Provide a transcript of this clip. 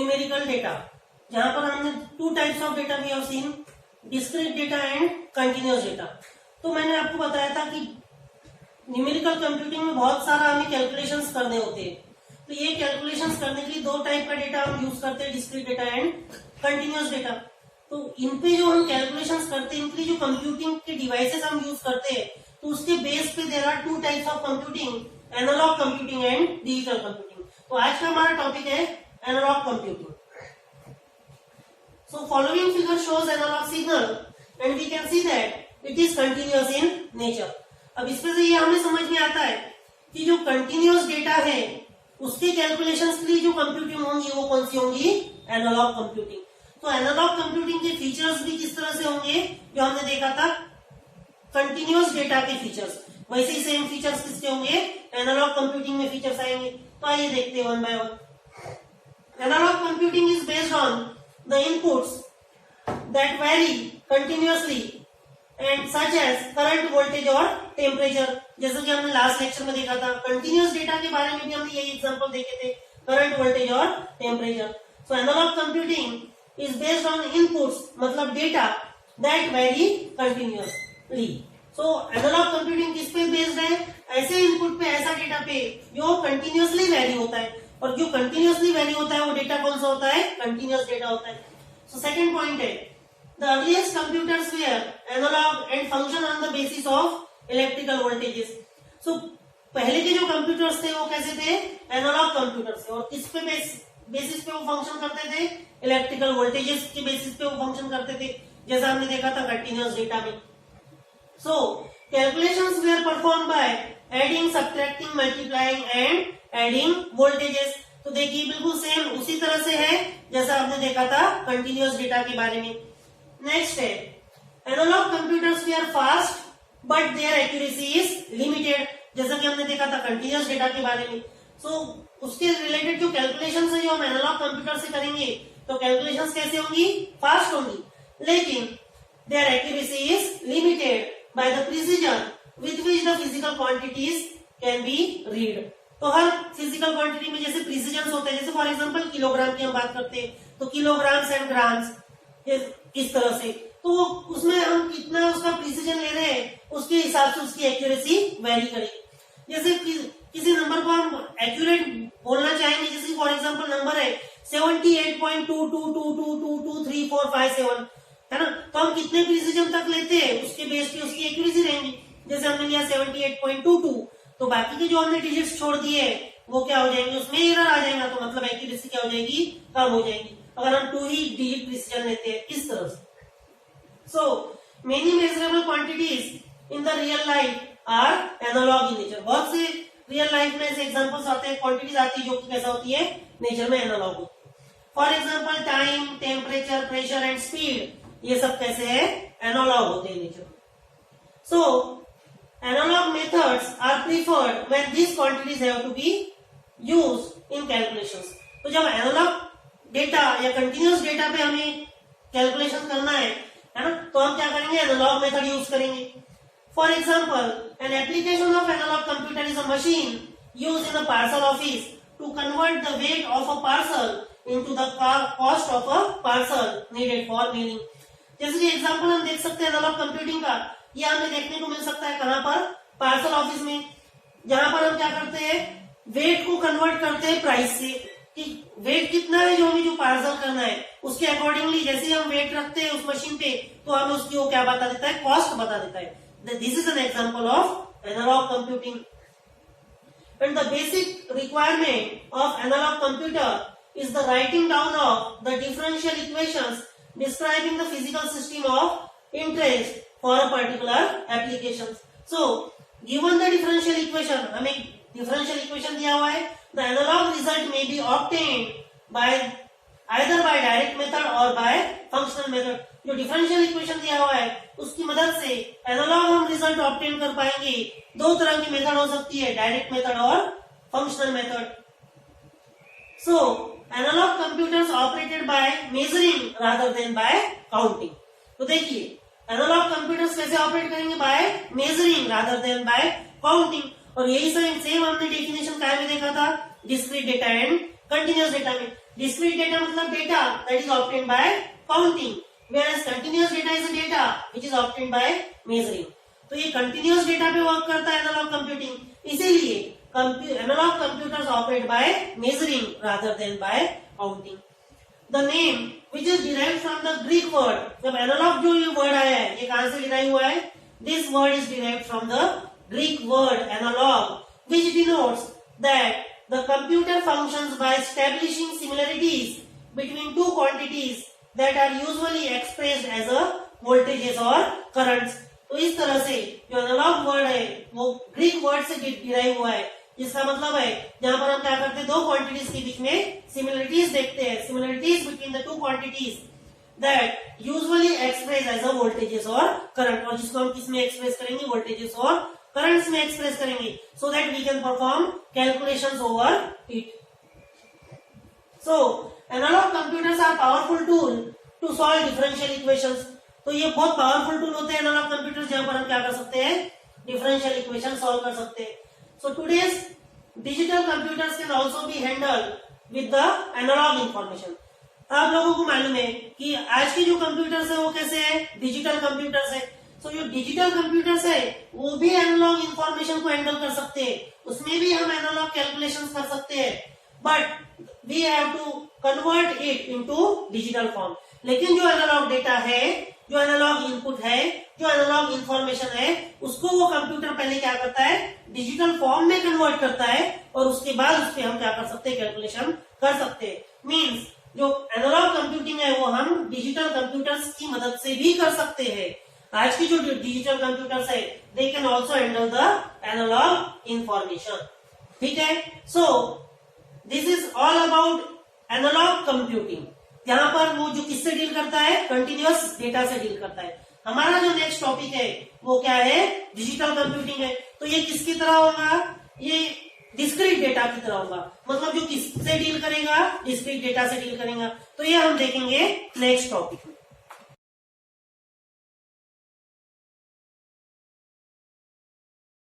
Numerical data, जहां पर हमने two types of data we have seen, discrete data and continuous data. तो मैंने आपको बताया था कि न्यूमेरिकल कंप्यूटिंग में बहुत सारा हमें कैलकुलेशंस करने होते हैं। तो ये कैलकुलेशंस करने के लिए दो टाइप का डेटा हम यूज करते हैं, discrete data and continuous data. तो इन पे जो हम कैलकुलेशंस करते हैं, इनके लिए जो कंप्यूटिंग के डिवाइसेस हम यूज करते हैं, तो उसके बेस पे there are two types of computing, analog computing and digital computing. तो आज का हमारा टॉपिक है analog computing. So following figure shows analog signal and we can see that it is continuous in nature. अब इसमें से ये हमें समझ में आता है कि जो कंटिन्यूअस डेटा है उसके कैलकुलेशंस के लिए जो कंप्यूटिंग होंगी वो कौन सी होंगी, एनालॉग कंप्यूटिंग। तो एनालॉग कंप्यूटिंग के फीचर्स भी किस तरह से होंगे, जो हमने देखा था कंटिन्यूअस डेटा के फीचर्स, वैसे ही सेम फीचर्स किसके होंगे, एनालॉग कंप्यूटिंग में फीचर्स आएंगे। तो आइए देखते हैं one by one. Analog computing is based on the inputs that vary continuously and such as current voltage और temperature। जैसे कि हमने लास्ट लेक्चर में देखा था, कंटिन्यूअस डेटा के बारे में भी हमने यही एग्जांपल देखे थे, करंट वोल्टेज और temperature. So analog computing is based on inputs, मतलब data that vary continuously. So analog computing किस पे बेस्ड है, ऐसे इनपुट पे, ऐसा डेटा पे जो कंटिन्यूअसली वेरी होता है, और जो कंटिन्यूअसली वैल्यू होता है वो डेटा कौन सा होता है, कंटिन्यूअस डेटा होता है। सो सेकंड पॉइंट है, the earliest computers were analog and function on the basis of electrical voltages. So पहले के जो कंप्यूटर्स थे वो कैसे थे, एनालॉग कंप्यूटर्स थे, और किस पे बेसिस पे वो फंक्शन करते थे, इलेक्ट्रिकल वोल्टेजेस के बेसिस पे वो फंक्शन करते थे, जैसा हमने देखा था कंटिन्यूअस डेटा में। So calculations were perform by adding, subtracting, multiplying and adding voltages. तो देखिए बिल्कुल सेम उसी तरह से है जैसा आपने देखा था कंटिन्यूअस डेटा के बारे में। नेक्स्ट है, analog computers we are fast but their accuracy is limited, जैसा कि हमने देखा था कंटिन्यूअस डेटा के बारे में। सो उसके रिलेटेड जो कैलकुलेशंस है जो हम एनालॉग कंप्यूटर से करेंगे, तो कैलकुलेशंस कैसे होंगी, फास्ट होंगी, लेकिन their accuracy is limited by the precision with which the physical quantities can be read. तो हर फिजिकल क्वांटिटी में जैसे प्रिसीजन होते हैं, जैसे फॉर एग्जांपल किलोग्राम की हम बात करते हैं, तो किलोग्राम्स एंड ग्राम्स इस तरह से, तो उसमें हम कितना उसका प्रिसीजन ले रहे हैं उसके हिसाब से उसकी एक्यूरेसी वेरी करेगी। जैसे किसी नंबर को हम एक्यूरेट बोलना चाहेंगे, जैसे फॉर एग्जांपल नंबर है 78.2222222345 है ना, तो हम कितने प्रिसीजन तक लेते हैं उसके बेस पे उसकी एक्यूरेसी रहेंगी। जैसे हमने लिया 78.22, तो बाकी के जो हमने डिजिट्स छोड़ दिए वो क्या हो जाएंगे, उसमें एरर आ जाएगा, तो मतलब एक्यूरेसी क्या हो जाएगी, कम हो जाएगी, अगर हम 2 ही डिजिट प्रिसीजन लेते हैं इस तरह से। So many measurable quantities in the real life are analog in nature. बहुत से रियल लाइफ में ऐसे एग्जांपल्स आते हैं, क्वांटिटीज आती है जो कि कैसा होती है, नेचर में एनालॉग होती है। For example time, temperature, pressure and speed, ये सब कैसे है, एनालॉग होते हैं nature. So analog methods are preferred when these quantities have to be used in calculations। तो जब एनालॉग डेटा या कंटिन्यूअस डेटा पे हमें कैलकुलेशन करना है ना, तो हम क्या करेंगे, एनालॉग मेथड यूज करेंगे। For example, an application of analog computer is a machine used in a parcel office to convert the weight of a parcel into the cost of a parcel needed for mailing. जैसे कि example हम देख सकते हैं analogue computing का, ये हमें देखने को मिल सकता है कहां पर, पार्सल ऑफिस में, जहां पर हम क्या करते हैं, वेट को कन्वर्ट करते हैं प्राइस से, कि वेट कितना है जो हमें जो पार्सल करना है उसके अकॉर्डिंगली जैसे ही हम वेट रखते हैं उस मशीन पे, तो हमें उसकी वो क्या बता देता है, कॉस्ट बता देता है। This is an example of analog computing. And the basic requirement of analog computer is the writing down of the differential equations describing the physical system of interest for a particular application। So given the differential equation, हमें differential equation दिया हुआ है, the analog result may be obtained by either by direct method or by functional method। जो differential equation दिया हुआ है उसकी मदद से एनालॉग हम रिजल्ट ऑब्टेन कर पाएंगे। दो तरह की मेथड हो सकती है, डायरेक्ट मेथड और functional method. So analog computers operated by measuring rather than by counting. तो देखिए एनालॉग कंप्यूटर्स कैसे ऑपरेट करेंगे, by measuring rather than by counting. और यही सेम हमने डेफिनेशन क्या में देखा था, discrete data and continuous data में। डिस्क्रीट डेटा मतलब data that is obtained by counting, whereas continuous data is a data which is obtained by measuring. तो ये कंटिन्यूअस डेटा पे वर्क करता है एनालॉग कंप्यूटिंग, इसीलिए analog computers operate by measuring rather than by counting. The name which is derived from the Greek word, जब analog जो ये word आया है ये कहां से डिराइव हुआ है? This word is derived from the Greek word analog which denotes that the computer functions by establishing similarities between two quantities that are usually expressed as a voltages or currents. तो इस तरह से जो analogue word है वो Greek word से derive हुआ है, जिसका मतलब है जहां पर हम क्या करते हैं, दो क्वांटिटीज के बीच में सिमिलरिटीज देखते हैं, similarities between the two quantities that usually express as a voltages और करंट, और जिसको हम किस में एक्सप्रेस करेंगे? वोल्टेजेस और करंट्स में एक्सप्रेस करेंगे, so that we can perform calculations over it. So, analog computers are powerful tool to solve differential equations. तो ये बहुत पावरफुल टूल होते हैं एनालॉग कंप्यूटर्स, जहां पर हम क्या कर सकते हैं? डिफरेंशियल इक्वेशन सॉल्व कर सकते हैं. So today's digital computers can also be handle with the analog information. आप लोगों को मालूम है कि आज के जो कंप्यूटर्स है वो कैसे है? डिजिटल कंप्यूटर्स है. सो जो डिजिटल कंप्यूटर्स है वो भी एनालॉग इंफॉर्मेशन को हैंडल कर सकते हैं, उसमें भी हम एनालॉग कैलकुलेशंस कर सकते हैं, but we have to convert it into digital form. लेकिन जो एनालॉग डेटा है, जो एनालॉग इनपुट है, जो एनालॉग इंफॉर्मेशन है, उसको वो कंप्यूटर पहले क्या करता है? डिजिटल फॉर्म में कन्वर्ट करता है, और उसके बाद उस पर हम क्या कर सकते हैं? कैलकुलेशन कर सकते हैं. मीन्स जो एनालॉग कंप्यूटिंग है वो हम डिजिटल कंप्यूटर्स की मदद से भी कर सकते हैं. आज की जो डिजिटल कंप्यूटर्स है they can also handle the analog information. ठीक है. So this is all about analog computing, जहां पर वो जो किससे डील करता है? कंटिन्यूअस डेटा से डील करता है. हमारा जो नेक्स्ट टॉपिक है वो क्या है? डिजिटल कंप्यूटिंग है. तो ये किसकी तरह होगा? ये डिस्क्रीट डेटा की तरह होगा, मतलब जो किससे डील करेगा? डिस्क्रीट डेटा से डील करेगा. तो ये हम देखेंगे नेक्स्ट टॉपिक में.